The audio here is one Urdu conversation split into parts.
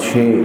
6।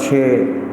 6।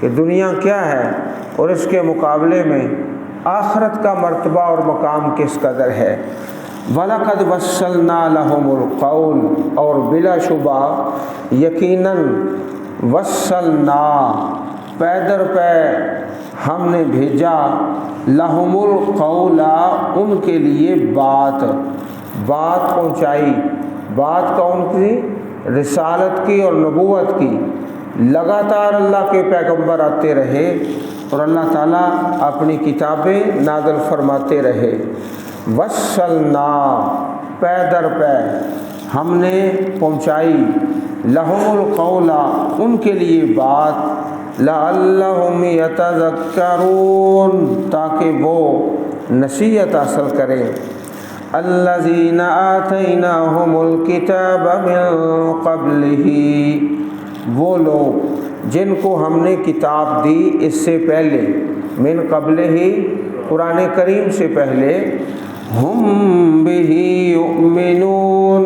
کہ دنیا کیا ہے اور اس کے مقابلے میں آخرت کا مرتبہ اور مقام کس قدر ہے۔ وَلَقَدْ وَصَّلْنَا لَهُمُ الْقَوْلَ، اور بلا شبہ یقیناً وصلنا پے در پے ہم نے بھیجا لہم القول ان کے لیے بات پہنچائی، بات کون کی؟ رسالت کی اور نبوت کی۔ لگاتار اللہ کے پیغمبر آتے رہے اور اللہ تعالیٰ اپنی کتابیں نازل فرماتے رہے۔ وصلنا پے در پے ہم نے پہنچائی لہم القول ان کے لیے بات، لعلہم یتذکرون تاکہ وہ نصیحت حاصل کریں۔ الذین آتیناہم الکتاب من قبلہ، وہ لوگ جن کو ہم نے کتاب دی اس سے پہلے، من قبلہ قرآن کریم سے پہلے، ہم بہ یؤمنون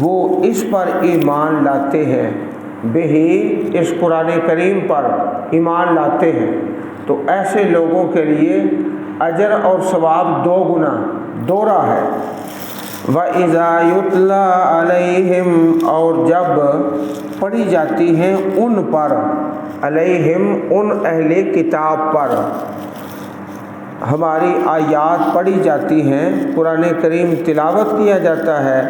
وہ اس پر ایمان لاتے ہیں، بہ اس قرآن کریم پر ایمان لاتے ہیں۔ تو ایسے لوگوں کے لیے اجر اور ثواب دو گنا دوہرا ہے۔ وَإِذَا يُتْلَى عَلَيْهِمْ، اور جب پڑھی جاتی ہیں ان پر، علیہم ان اہل کتاب پر، ہماری آیات پڑھی جاتی ہیں، قرآن کریم تلاوت کیا جاتا ہے،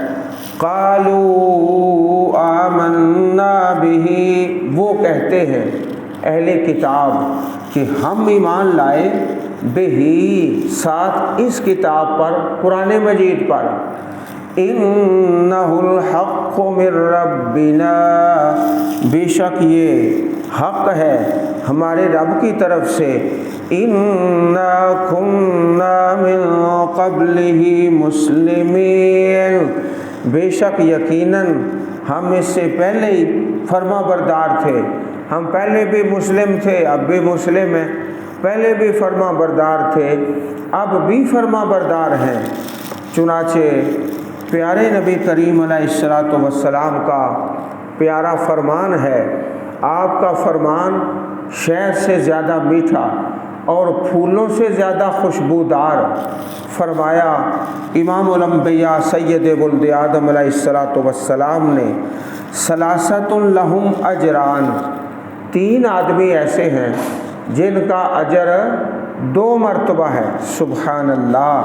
قالوا آمنا بہ وہ کہتے ہیں اہل کتاب کہ ہم ایمان لائے، بہ ساتھ اس کتاب پر، قرآن مجید پر، انہ الحق من ربنا بے شک یہ حق ہے ہمارے رب کی طرف سے، انا کنا من قبلہ مسلمین بے شک یقیناً ہم اس سے پہلے ہی فرما بردار تھے، ہم پہلے بھی مسلم تھے اب بھی مسلم ہیں، پہلے بھی فرما بردار تھے اب بھی فرما بردار ہیں۔ چنانچہ پیارے نبی کریم علیہ السلام کا پیارا فرمان ہے، آپ کا فرمان شہد سے زیادہ میٹھا اور پھولوں سے زیادہ خوشبودار۔ فرمایا امام الانبیاء سید ولد آدم علیہ السلام نے، ثلاثۃ لہم اجران، تین آدمی ایسے ہیں جن کا اجر دو مرتبہ ہے۔ سبحان اللہ،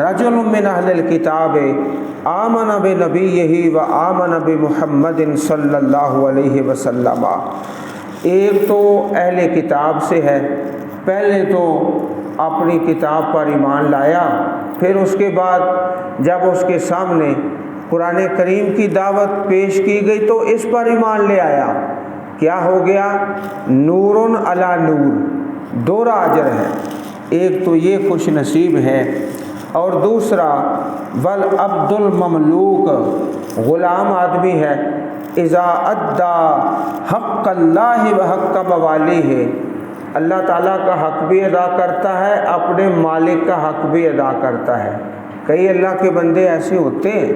رجل من اہل الکتاب آمن بنبیہ و آمن بمحمد صلی اللہ علیہ وسلم، ایک تو اہل کتاب سے ہے، پہلے تو اپنی کتاب پر ایمان لایا، پھر اس کے بعد جب اس کے سامنے قرآن کریم کی دعوت پیش کی گئی تو اس پر ایمان لے آیا، کیا ہو گیا؟ نور علی نور، دوہرا اجر ہے۔ ایک تو یہ خوش نصیب ہے، اور دوسرا والعبد المملوک، غلام آدمی ہے، اذا ادا حق اللہ و حق موالیہ، اللہ تعالیٰ کا حق بھی ادا کرتا ہے، اپنے مالک کا حق بھی ادا کرتا ہے۔ کئی اللہ کے بندے ایسے ہوتے ہیں،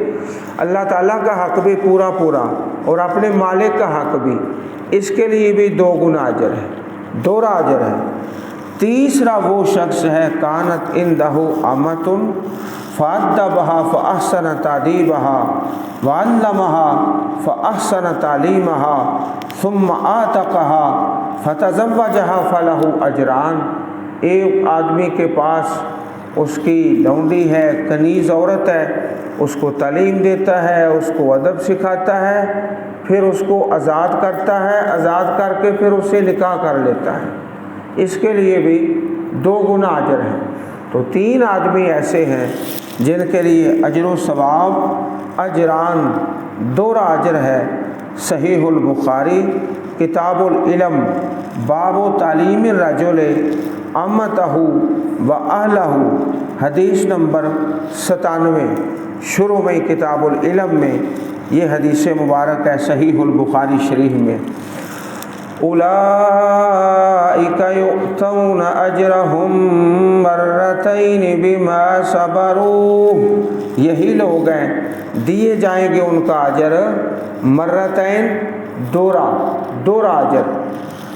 اللہ تعالیٰ کا حق بھی پورا پورا اور اپنے مالک کا حق بھی، اس کے لیے بھی دو گنا اجر ہے، دوہرا اجر ہے۔ تیسرا وہ شخص ہے کانت عندہ امۃ فادبھا فاحسن تادیبھا وعلمھا فاحسن تعلیمھا ثم اعتقھا فتزوجھا فلہ اجران، ایک آدمی کے پاس اس کی لونڈی ہے، کنیز عورت ہے، اس کو تعلیم دیتا ہے، اس کو ادب سکھاتا ہے، پھر اس کو آزاد کرتا ہے، آزاد کر کے پھر اس سے نکاح کر لیتا ہے، اس کے لیے بھی دو گنا اجر ہے۔ تو تین آدمی ایسے ہیں جن کے لیے اجر و ثواب اجران، دوہرا اجر ہے۔ صحیح البخاری کتاب العلم باب تعلیم الرجل امتہ و اہلہ، حدیث نمبر 97، شروع میں کتاب العلم میں یہ حدیث مبارک ہے صحیح البخاری شریف میں۔ اولئک یؤتون اجرہم مرتین بما صبروا، یہی لوگ ہیں دیے جائیں گے ان کا اجر مرتین، دوہرا اجر،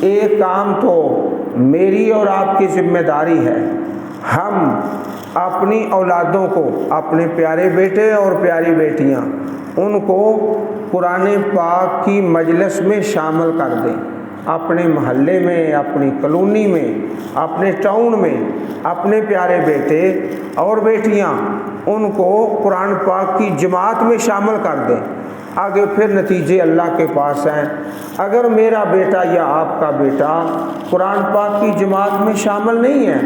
ایک کام تو میری اور آپ کی ذمہ داری ہے، ہم اپنی اولادوں کو، اپنے پیارے بیٹے اور پیاری بیٹیاں، ان کو قرآن پاک کی مجلس میں شامل کر دیں۔ اپنے محلے میں، اپنی کالونی میں، اپنے ٹاؤن میں اپنے پیارے بیٹے اور بیٹیاں ان کو قرآن پاک کی جماعت میں شامل کر دیں۔ آگے پھر نتیجے اللہ کے پاس ہیں۔ اگر میرا بیٹا یا آپ کا بیٹا قرآن پاک کی جماعت میں شامل نہیں ہے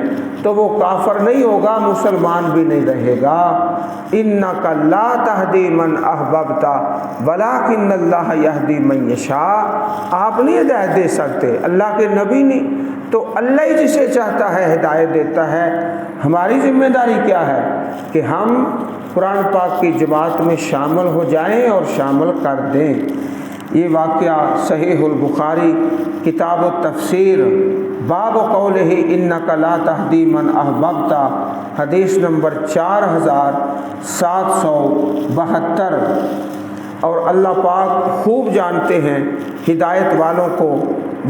تو وہ کافر نہیں ہوگا، مسلمان بھی نہیں رہے گا۔ اِنَّکَ لَا تَهْدِی مَنْ أَحْبَبْتَ وَلَٰكِنَّ اللَّهَ يَهْدِی مَن یَشَاءُ۔ آپ نہیں ہدایت دے سکتے، اللہ کے نبی نہیں، تو اللہ ہی جسے چاہتا ہے ہدایت دیتا ہے۔ ہماری ذمہ داری کیا ہے کہ ہم قرآن پاک کی جماعت میں شامل ہو جائیں اور شامل کر دیں۔ یہ واقعہ صحیح البخاری کتاب التفسیر باب قولہ انک لا تہدی من احببت حدیث نمبر 4772۔ اور اللہ پاک خوب جانتے ہیں ہدایت والوں کو،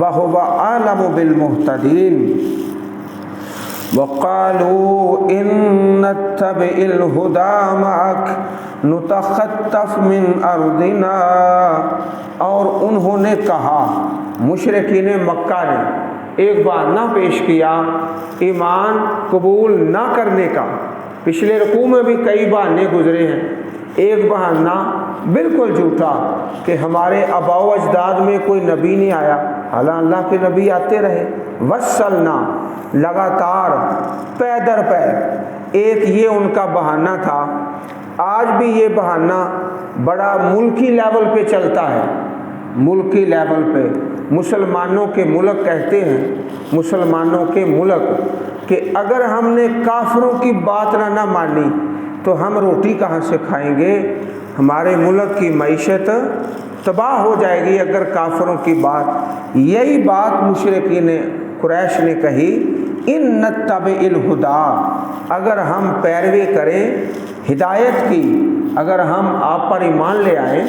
وَهُوَ أَعْلَمُ بِالْمُهْتَدِينَ۔ وَقَالُوا إِن نَّتَّبِعِ الْهُدَىٰ مَعَكَ نُتَخَطَّفْ مِنْ أَرْضِنَا۔ اور انہوں نے کہا، مشرکین مکہ نے ایک بہانہ پیش کیا ایمان قبول نہ کرنے کا۔ پچھلے رکوع میں بھی کئی بہانے گزرے ہیں۔ ایک بہانہ بالکل جھوٹا کہ ہمارے آباء و اجداد میں کوئی نبی نہیں آیا، حالانکہ اللہ کے نبی آتے رہے۔ وصلنا، لگاتار پے در پے، ایک یہ ان کا بہانہ تھا۔ آج بھی یہ بہانہ بڑا ملکی لیول پہ چلتا ہے، ملکی لیول پہ مسلمانوں کے ملک کہتے ہیں، مسلمانوں کے ملک، کہ اگر ہم نے کافروں کی بات نہ مانی تو ہم روٹی کہاں سے کھائیں گے، ہمارے ملک کی معیشت تباہ ہو جائے گی اگر کافروں کی بات۔ یہی بات مشرکین قریش نے کہی، ان نتبع الہدیٰ، اگر ہم پیروی کریں ہدایت کی، اگر ہم آپ پر ایمان لے آئیں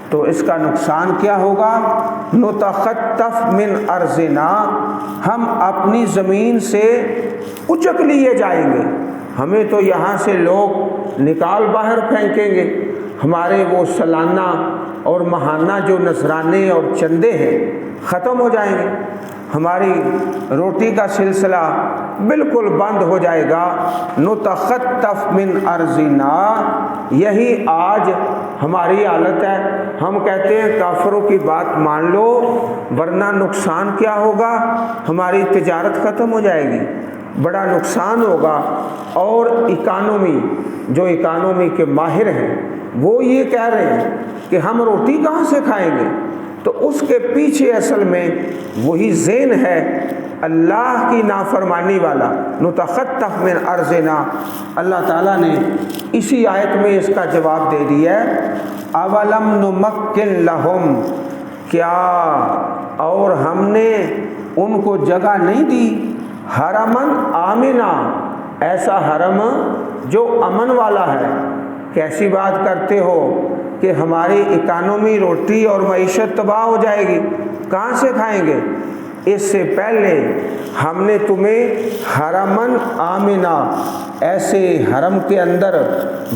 تو اس کا نقصان کیا ہوگا؟ نتخطف من ارضنا، ہم اپنی زمین سے اچک لیے جائیں گے، ہمیں تو یہاں سے لوگ نکال باہر پھینکیں گے، ہمارے وہ سالانہ اور ماہانہ جو نذرانے اور چندے ہیں ختم ہو جائیں گے، ہماری روٹی کا سلسلہ بالکل بند ہو جائے گا۔ نتخطف من ارضنا، یہی آج ہماری حالت ہے۔ ہم کہتے ہیں کافروں کی بات مان لو ورنہ نقصان کیا ہوگا، ہماری تجارت ختم ہو جائے گی، بڑا نقصان ہوگا۔ اور جو اکانومی کے ماہر ہیں وہ یہ کہہ رہے ہیں کہ ہم روٹی کہاں سے کھائیں گے، تو اس کے پیچھے اصل میں وہی ذہن ہے اللہ کی نافرمانی والا۔ نتخطف من ارضنا، اللہ تعالیٰ نے اسی آیت میں اس کا جواب دے دیا ہے، اولم نمکن لہم، کیا اور ہم نے ان کو جگہ نہیں دی، حرمن آمنا، ایسا حرم جو امن والا ہے۔ کیسی بات کرتے ہو کہ ہماری اکانومی روٹی اور معیشت تباہ ہو جائے گی، کہاں سے کھائیں گے؟ اس سے پہلے ہم نے تمہیں حرمن آمنا، ایسے حرم کے اندر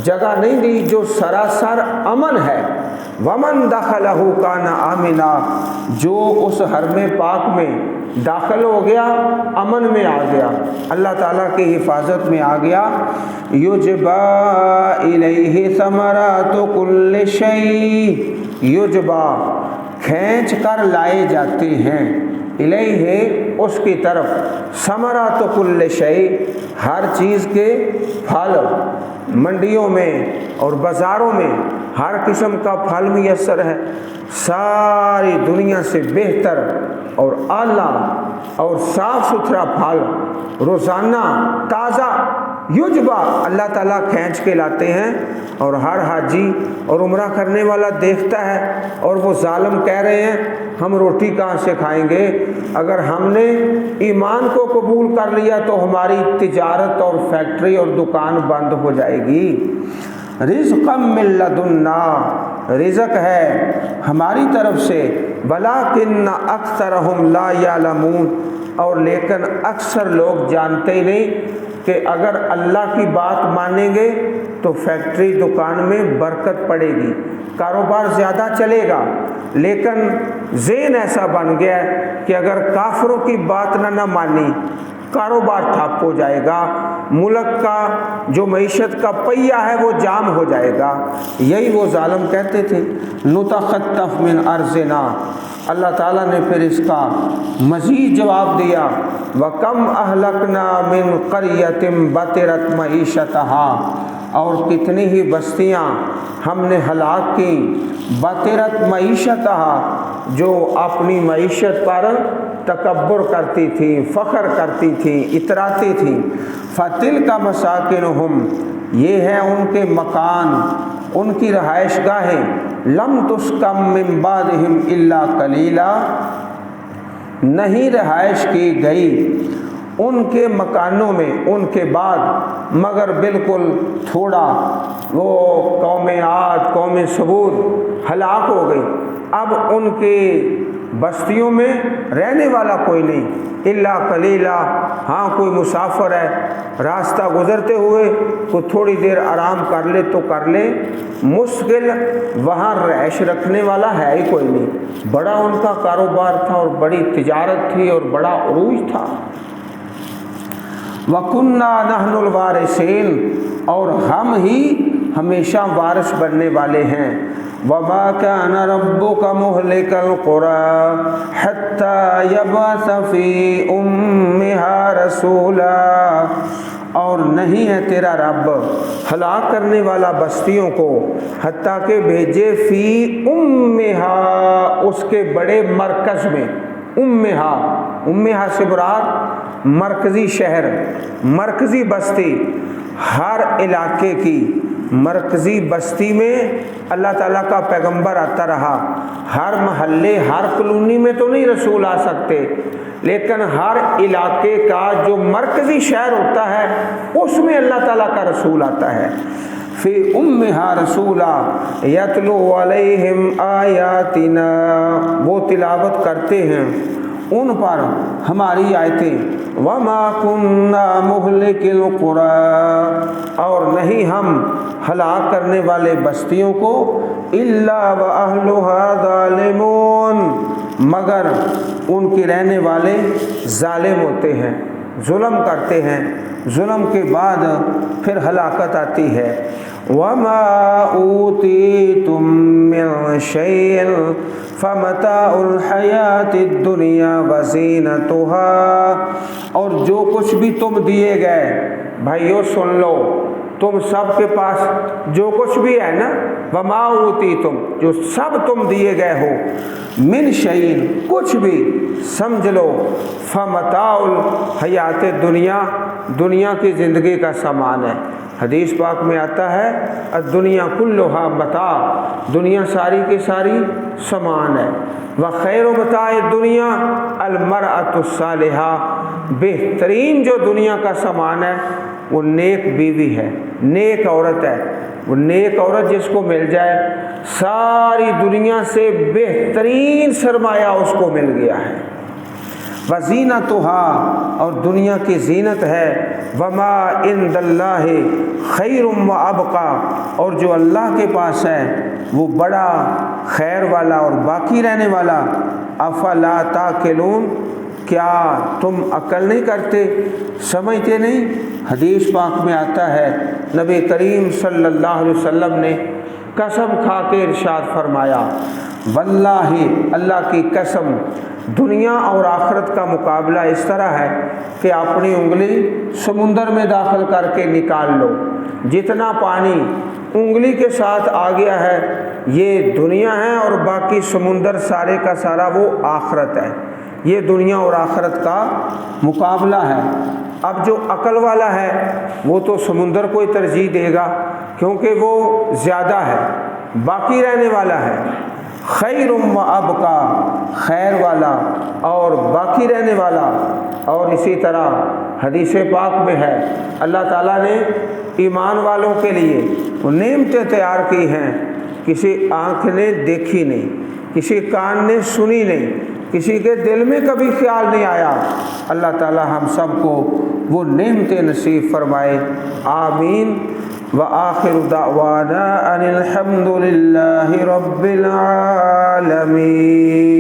جگہ نہیں دی جو سراسر امن ہے۔ ومن دخلہ کان آمنا، جو اس حرم پاک میں داخل ہو گیا امن میں آ گیا، اللہ تعالیٰ کی حفاظت میں آ گیا۔ یجبا الیہ ثمرات کل شیء، یجبا کھینچ کر لائے جاتے ہیں، الیہ اس کی طرف، ثمرات کل شیء ہر چیز کے پھل، منڈیوں میں اور بازاروں میں ہر قسم کا پھل میسر ہے، ساری دنیا سے بہتر اور اعلیٰ اور صاف ستھرا پھل روزانہ تازہ یجبا اللہ تعالیٰ کھینچ کے لاتے ہیں، اور ہر حاجی اور عمرہ کرنے والا دیکھتا ہے، اور وہ ظالم کہہ رہے ہیں ہم روٹی کہاں سے کھائیں گے، اگر ہم نے ایمان کو قبول کر لیا تو ہماری تجارت اور فیکٹری اور دکان بند ہو جائے گی۔ رزقا من لدنا، رزق ہے ہماری طرف سے، ولیکن اکثرہم لا یعلمون، اور لیکن اکثر لوگ جانتے ہی نہیں کہ اگر اللہ کی بات مانیں گے تو فیکٹری دکان میں برکت پڑے گی، کاروبار زیادہ چلے گا، لیکن ذہن ایسا بن گیا ہے کہ اگر کافروں کی بات نہ مانی کاروبار ٹھپ ہو جائے گا، ملک کا جو معیشت کا پہیہ ہے وہ جام ہو جائے گا۔ یہی وہ ظالم کہتے تھے نتخطف من ارضنا۔ اللہ تعالیٰ نے پھر اس کا مزید جواب دیا، وَكَمْ أَهْلَكْنَا مِنْ قَرْيَةٍ بَطِرَتْ مَعِيشَتَهَا، اور کتنی ہی بستیاں ہم نے ہلاک کی، بطرت معیشتها، جو اپنی معیشت پر تکبر کرتی تھیں، فخر کرتی تھیں، اتراتی تھیں، فَتِلْكَ مَسَاكِنُهُمْ، یہ ہیں ان کے مکان، ان کی رہائش گاہیں، لَمْ تُسْكَنْ مِنْ بَعْدِهِمْ إِلَّا قَلِيلًا، نہیں رہائش کی گئی ان کے مکانوں میں ان کے بعد مگر بالکل تھوڑا۔ وہ قوم عاد، قوم ثمود ہلاک ہو گئی، اب ان کے بستیوں میں رہنے والا کوئی نہیں، الا قلیلا، ہاں کوئی مسافر ہے راستہ گزرتے ہوئے کوئی تھوڑی دیر آرام کر لے تو کر لے، مشکل وہاں رہائش رکھنے والا ہے ہی کوئی نہیں۔ بڑا ان کا کاروبار تھا اور بڑی تجارت تھی اور بڑا عروج تھا۔ وَكُنَّا نَحْنُ الْوَارِثِينَ، اور ہم ہی ہمیشہ وارث بننے والے ہیں۔ وَمَا كَانَ رَبُّكَ مُهْلِكَ الْقُرَىٰ حَتَّىٰ يَبْعَثَ فِي أُمِّهَا رَسُولًا، اور نہیں ہے تیرا رب ہلاک کرنے والا بستیوں کو حتیٰ کہ بھیجے فی أُمِّهَا، اس کے بڑے مرکز میں، أُمِّهَا سے مراد مرکزی شہر، مرکزی بستی، ہر علاقے کی مرکزی بستی میں اللہ تعالیٰ کا پیغمبر آتا رہا۔ ہر محلے، ہر کلونی میں تو نہیں رسول آ سکتے، لیکن ہر علاقے کا جو مرکزی شہر ہوتا ہے اس میں اللہ تعالیٰ کا رسول آتا ہے۔ فی أُمِّهَا رَسُولًا یتلو علیہم آیاتنا، وہ تلاوت کرتے ہیں ان پر ہماری آیتیں۔ وما كنا مهلك القرى، اور نہیں ہم ہلاک کرنے والے بستیوں کو، الا واهلها ظالمون، مگر ان کے رہنے والے ظالم ہوتے ہیں، ظلم کرتے ہیں، ظلم کے بعد پھر ہلاکت آتی ہے۔ وما اوتیتم من شیء فمتاع الحیات الدنیا وزینتها، اور جو کچھ بھی تم دیے گئے، بھائیو سن لو، تم سب کے پاس جو کچھ بھی ہے نا، وما اوتیتم، جو سب تم دیے گئے ہو، من شیء، کچھ بھی سمجھ لو، فمتاع الحیات الدنیا، دنیا کی زندگی کا سامان ہے۔ حدیث پاک میں آتا ہے الدنیا کلھا متاع، دنیا ساری کی ساری سامان ہے۔ وخیر متاع الدنیا المرأۃ الصالحہ، بہترین جو دنیا کا سامان ہے وہ نیک بیوی ہے، نیک عورت ہے۔ وہ نیک عورت جس کو مل جائے، ساری دنیا سے بہترین سرمایہ اس کو مل گیا ہے۔ وزینتها، اور دنیا کی زینت ہے۔ وما عند اللہ خیر وابقی، اور جو اللہ کے پاس ہے وہ بڑا خیر والا اور باقی رہنے والا۔ افلا تاکلون، کیا تم عقل نہیں کرتے، سمجھتے نہیں؟ حدیث پاک میں آتا ہے نبی کریم صلی اللہ علیہ وسلم نے قسم کھا کے ارشاد فرمایا، واللہ، اللہ کی قسم، دنیا اور آخرت کا مقابلہ اس طرح ہے کہ اپنی انگلی سمندر میں داخل کر کے نکال لو، جتنا پانی انگلی کے ساتھ آ گیا ہے یہ دنیا ہے، اور باقی سمندر سارے کا سارا وہ آخرت ہے۔ یہ دنیا اور آخرت کا مقابلہ ہے۔ اب جو عقل والا ہے وہ تو سمندر کو ہی ترجیح دے گا کیونکہ وہ زیادہ ہے، باقی رہنے والا ہے۔ خیر و ابقا، خیر والا اور باقی رہنے والا۔ اور اسی طرح حدیث پاک میں ہے اللہ تعالیٰ نے ایمان والوں کے لیے وہ نعمتیں تیار کی ہیں کسی آنکھ نے دیکھی نہیں، کسی کان نے سنی نہیں، کسی کے دل میں کبھی خیال نہیں آیا۔ اللہ تعالی ہم سب کو وہ نعمتیں نصیب فرمائے، آمین۔ وآخر دعوانا ان الحمد للہ رب العالمین۔